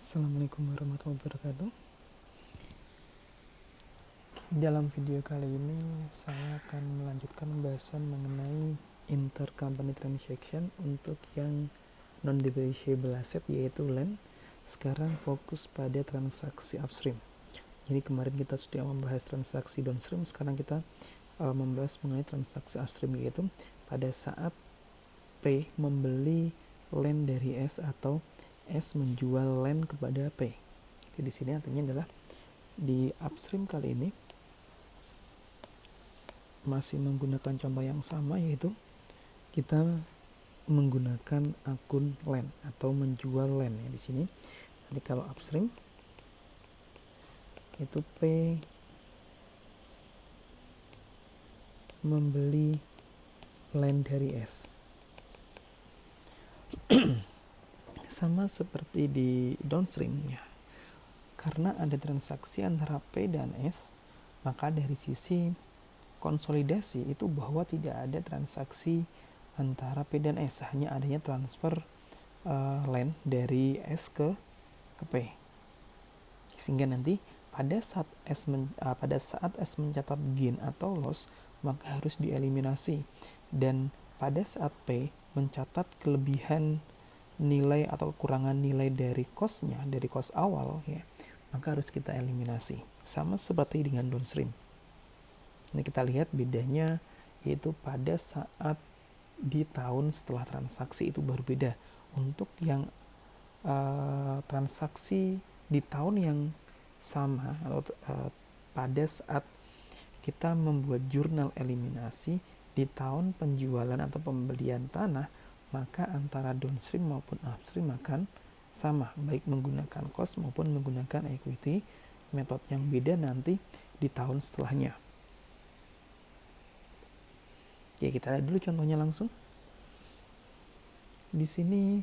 Assalamualaikum warahmatullahi wabarakatuh. Dalam video kali ini saya akan melanjutkan pembahasan mengenai intercompany transaction untuk yang non-depreciable asset yaitu land. Sekarang fokus pada transaksi upstream. Jadi kemarin kita sudah membahas transaksi downstream, sekarang kita membahas mengenai transaksi upstream, yaitu pada saat P membeli land dari S atau S menjual land kepada P. Jadi di sini artinya adalah di upstream kali ini masih menggunakan contoh yang sama, yaitu kita menggunakan akun land atau menjual land ya di sini. Jadi kalau upstream itu P membeli land dari S. Sama seperti di downstream ya. Karena ada transaksi antara P dan S, maka dari sisi konsolidasi itu bahwa tidak ada transaksi antara P dan S, hanya adanya transfer land dari S ke P. Sehingga nanti pada saat S mencatat gain atau loss, maka harus dieliminasi, dan pada saat P mencatat kelebihan nilai atau kekurangan nilai dari cost-nya, dari cost awal ya, maka harus kita eliminasi. Sama seperti dengan downstream. Ini kita lihat bedanya, yaitu pada saat di tahun setelah transaksi itu baru beda. Untuk yang transaksi di tahun yang sama atau pada saat kita membuat jurnal eliminasi di tahun penjualan atau pembelian tanah, maka antara downstream maupun upstream akan sama, baik menggunakan cost maupun menggunakan equity. Metode yang beda nanti di tahun setelahnya. Ya, kita lihat dulu contohnya langsung. Di sini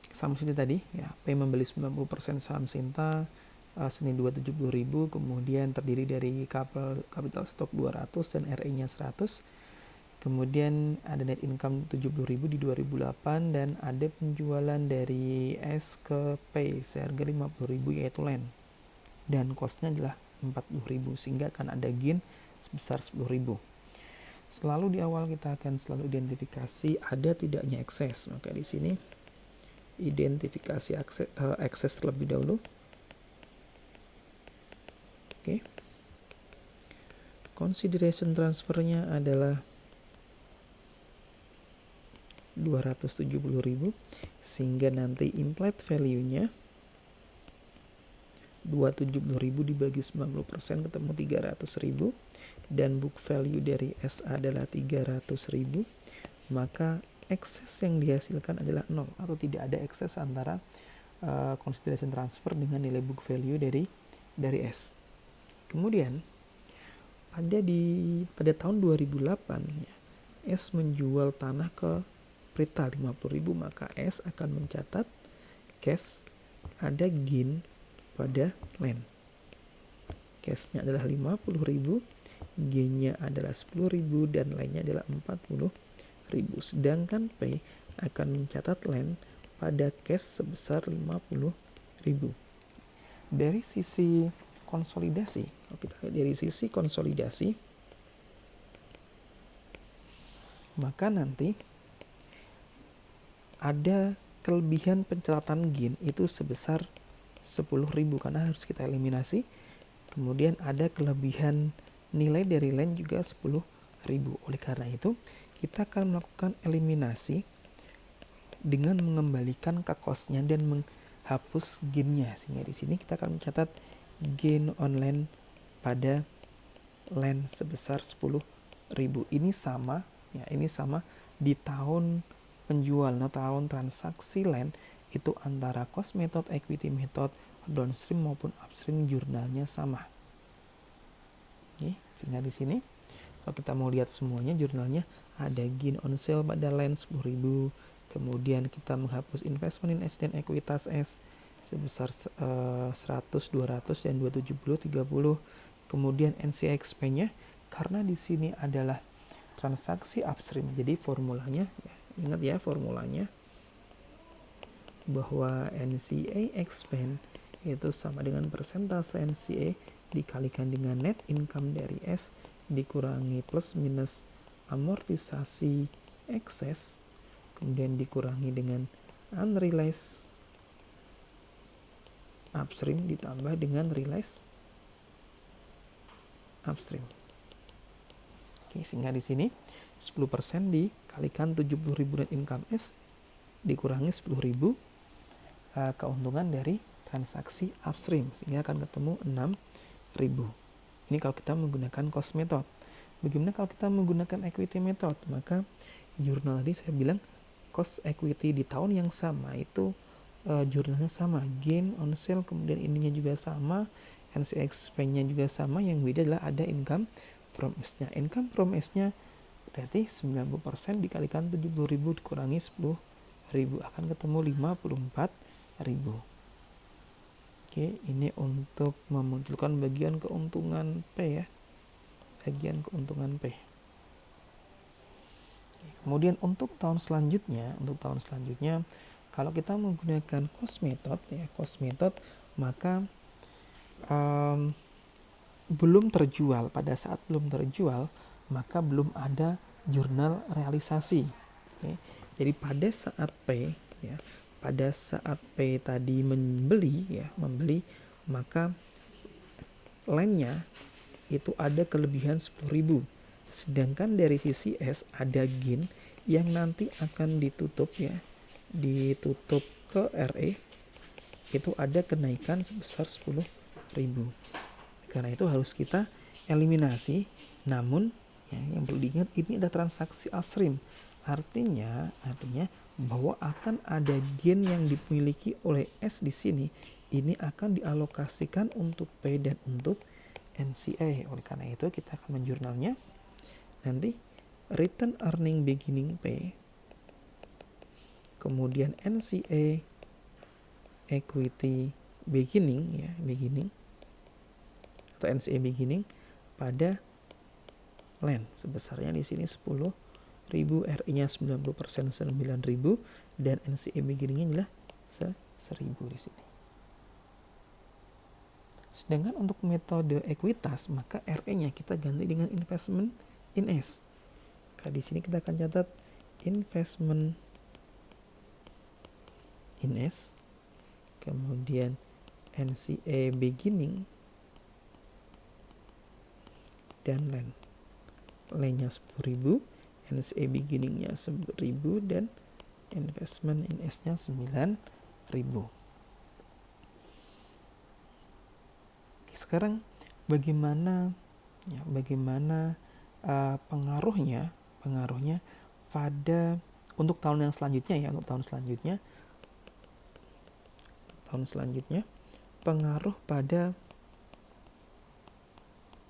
saham Sinta tadi ya, P membeli 90% saham Sinta senilai 270.000, kemudian terdiri dari capital stock 200 dan RE-nya 100. Kemudian ada net income 70.000 di 2008 dan ada penjualan dari S ke P seharga 50.000 yaitu land. Dan cost-nya adalah 40.000, sehingga akan ada gain sebesar 10.000. Selalu di awal kita akan selalu identifikasi ada tidaknya ekses. Maka di sini identifikasi ekses terlebih dahulu. Oke. Consideration transfernya adalah 270.000, sehingga nanti implied value-nya 270.000 dibagi 90% ketemu 300.000, dan book value dari S adalah 300.000, maka ekses yang dihasilkan adalah 0 atau tidak ada ekses antara consideration transfer dengan nilai book value dari S. Kemudian pada tahun 2008 ya, S menjual tanah ke Prita 50.000, maka S akan mencatat cash ada gain pada land. Cashnya adalah 50.000, gainnya adalah 10.000 dan lainnya adalah 40.000. Sedangkan P akan mencatat land pada cash sebesar 50.000. Dari sisi konsolidasi, maka nanti ada kelebihan pencatatan gain itu sebesar 10.000 karena harus kita eliminasi. Kemudian ada kelebihan nilai dari land juga 10.000. Oleh karena itu kita akan melakukan eliminasi dengan mengembalikan ke cost-nya dan menghapus gain-nya, sehingga di sini kita akan mencatat gain on land pada land sebesar 10.000. Ini sama di tahun penjual, tahun transaksi land itu antara cost method, equity method, downstream maupun upstream jurnalnya sama. Oke, sehingga di sini kalau kita mau lihat semuanya jurnalnya ada gain on sale pada land 10.000, kemudian kita menghapus investment in S dan ekuitas S sebesar 100, 200 dan 270, 30. Kemudian NCXP-nya karena di sini adalah transaksi upstream, jadi formulanya ingat ya formulanya bahwa NCA expand itu sama dengan persentase NCA dikalikan dengan net income dari S dikurangi plus minus amortisasi ekses, kemudian dikurangi dengan unrealized upstream ditambah dengan realized upstream. Oke, sehingga di sini 10% dikalikan 70.000 net income S dikurangi 10.000 keuntungan dari transaksi upstream, sehingga akan ketemu 6.000. Ini kalau kita menggunakan cost method. Bagaimana kalau kita menggunakan equity method? Maka jurnal tadi saya bilang cost equity di tahun yang sama itu jurnalnya sama, gain on sale, kemudian ininya juga sama, NCA expense-nya juga sama, yang beda adalah ada income from S-nya. Income from S-nya berarti 90% dikalikan 70.000 dikurangi 10.000 akan ketemu 54.000. Oke, ini untuk memunculkan bagian keuntungan P ya. Bagian keuntungan P. Kemudian untuk tahun selanjutnya, kalau kita menggunakan cost method ya, maka belum terjual, pada saat belum terjual maka belum ada jurnal realisasi. Oke. Jadi pada saat P ya, pada saat P tadi membeli, maka line-nya itu ada kelebihan 10.000. Sedangkan dari sisi S ada gain yang nanti akan ditutup ke RE, itu ada kenaikan sebesar 10.000. Karena itu harus kita eliminasi. Namun yang perlu diingat, ini ada transaksi upstream. Artinya bahwa akan ada gain yang dimiliki oleh S di sini, ini akan dialokasikan untuk P dan untuk NCA. Oleh karena itu kita akan menjurnalnya nanti return earning beginning P, kemudian NCA equity beginning atau NCA beginning pada land sebesarnya di sini 10.000, RI-nya 90% 9.000 dan NCA beginning-nya adalah 1.000 di sini. Sedangkan untuk metode ekuitas, maka RE-nya kita ganti dengan investment in S. Di sini kita akan catat investment in S, kemudian NCA beginning dan land-nya 10.000, NCA beginning-nya 1.000 dan investment in S-nya 9.000. Sekarang bagaimana pengaruhnya pada untuk tahun selanjutnya, pengaruh pada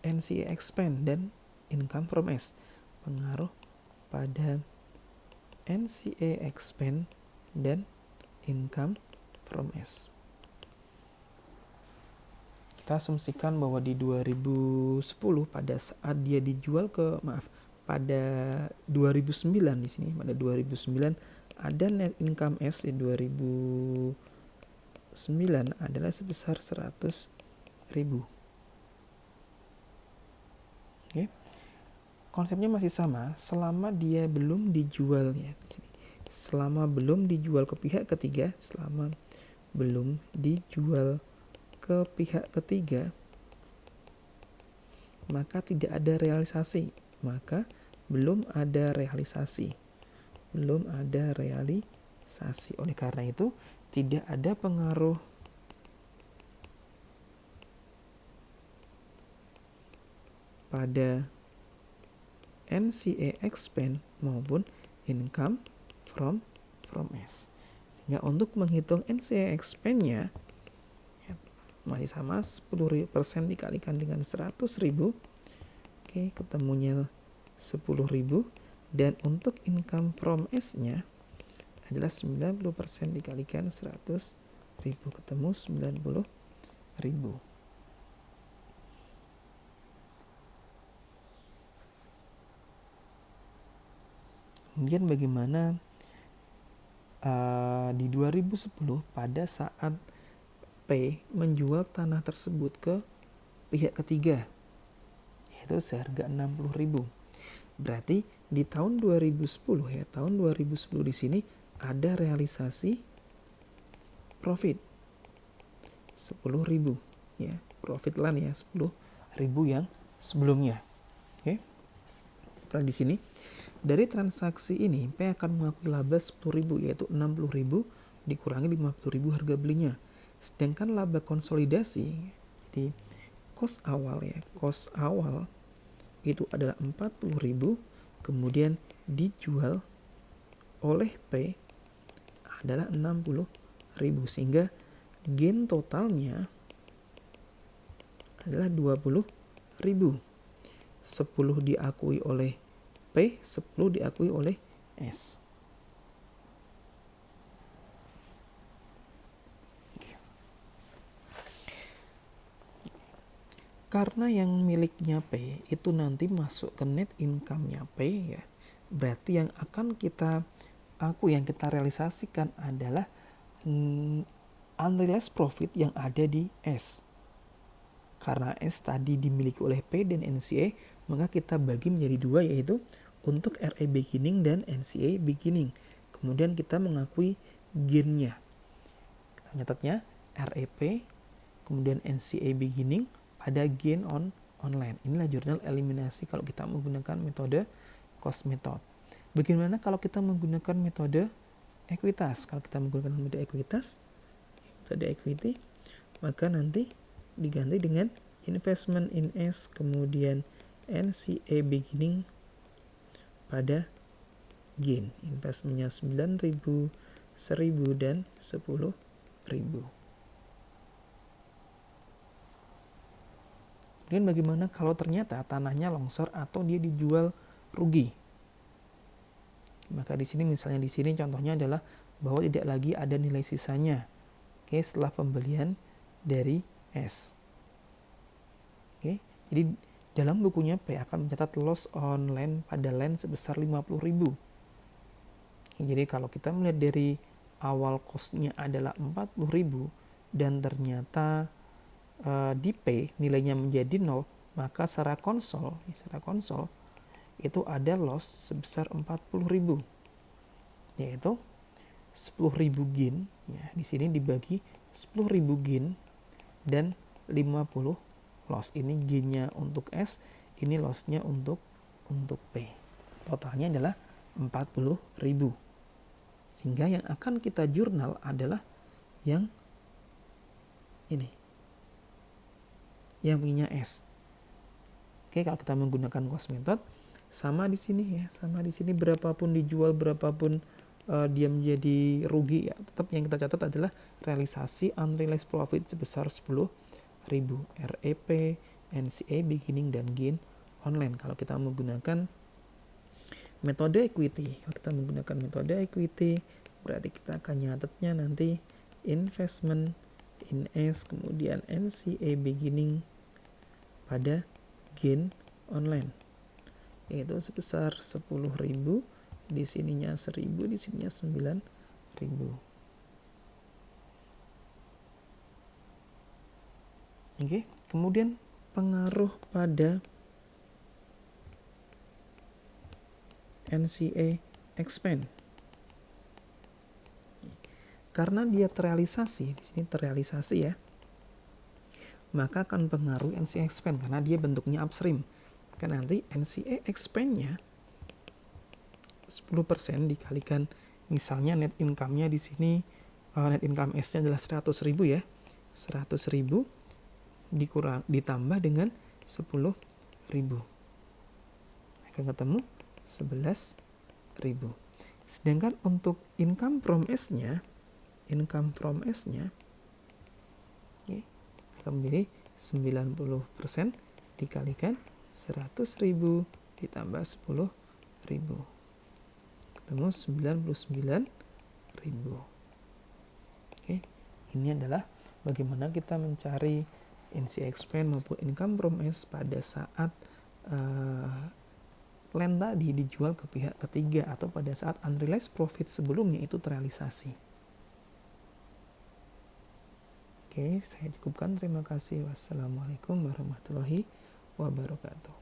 NCA expand dan income from S. Pengaruh pada NCA expand dan income from S. Kita asumsikan bahwa di 2010 pada saat dia dijual pada 2009 di sini, pada 2009 ada net income S di 2009 adalah sebesar 100.000. Oke. Konsepnya masih sama selama dia belum dijual ya di sini. Selama belum dijual ke pihak ketiga, maka tidak ada realisasi. Oleh karena itu tidak ada pengaruh pada NCA expand maupun income from S. Sehingga untuk menghitung NCA expand-nya masih sama, 10% dikalikan dengan 100.000. Oke, ketemunya 10.000. Dan untuk income from S-nya adalah 90% dikalikan 100.000, ketemu 90.000. Kemudian bagaimana di 2010 pada saat P menjual tanah tersebut ke pihak ketiga, yaitu seharga 60.000. Berarti di tahun 2010 ya, tahun 2010 di sini ada realisasi profit 10.000 ya, profit land ya 10.000 yang sebelumnya. Oke. Setelah di sini dari transaksi ini P akan mengakui laba 10.000 yaitu 60.000 dikurangi 50.000 harga belinya. Sedangkan laba konsolidasi di cost awal ya, cost awal itu adalah 40.000, kemudian dijual oleh P adalah 60.000, sehingga gain totalnya adalah 20.000. 10 diakui oleh P, 10 diakui oleh S. Karena yang miliknya P itu nanti masuk ke net income-nya P ya, berarti yang akan kita yang kita realisasikan adalah unrealized profit yang ada di S. Karena S tadi dimiliki oleh P dan NCA, maka kita bagi menjadi dua, yaitu untuk RE beginning dan NCA beginning. Kemudian kita mengakui gain-nya. Kita nyatetnya REP, kemudian NCA beginning pada gain on online. Inilah jurnal eliminasi kalau kita menggunakan metode cost method. Bagaimana kalau kita menggunakan metode ekuitas? Kalau kita menggunakan metode ekuitas, metode equity, maka nanti diganti dengan investment in S, kemudian NCA beginning pada gain. Investmentnya 9.000, 1.000, dan 10.000. Kemudian bagaimana kalau ternyata tanahnya longsor atau dia dijual rugi? Maka di sini misalnya di sini contohnya adalah bahwa tidak lagi ada nilai sisanya. Oke, setelah pembelian dari S. Oke, jadi dalam bukunya P akan mencatat loss on land pada land sebesar 50.000. Jadi kalau kita melihat dari awal cost-nya adalah 40.000 dan ternyata di P nilainya menjadi 0, maka secara konsol itu ada loss sebesar 40.000, yaitu 10.000 gain ya, di sini dibagi 10.000 gain dan 50 loss. Ini gainnya untuk S, ini lossnya untuk P. Totalnya adalah 40.000. Sehingga yang akan kita jurnal adalah yang ini, yang punya S. Oke, kalau kita menggunakan cost method, sama di sini ya, sama di sini berapapun dijual, berapapun dia menjadi rugi ya, tetap yang kita catat adalah realisasi unrealized profit sebesar 10.000, REP, NCA beginning, dan gain online. Kalau kita menggunakan metode equity, berarti kita akan nyatetnya nanti investment in S, kemudian NCA beginning pada gain online, yaitu sebesar 10.000, di sininya 1.000, di sininya 9.000. Oke, kemudian pengaruh pada NCA expand. Karena dia terrealisasi, di sini terrealisasi ya, maka akan pengaruh NCA expand karena dia bentuknya upstream. Maka nanti NCA expand-nya 10% dikalikan misalnya net income-nya di sini, net income S-nya adalah 100.000 ya. 100.000 ditambah dengan 10.000. Akan ketemu 11.000. Sedangkan untuk income from S-nya akan menjadi 90% dikalikan 100.000 ditambah 10.000. Ketemu 99.000. Oke, ini adalah bagaimana kita mencari NCA expand maupun income from S pada saat land tadi dijual ke pihak ketiga atau pada saat unrealized profit sebelumnya itu terrealisasi. Oke, saya cukupkan. Terima kasih. Wassalamualaikum warahmatullahi wabarakatuh.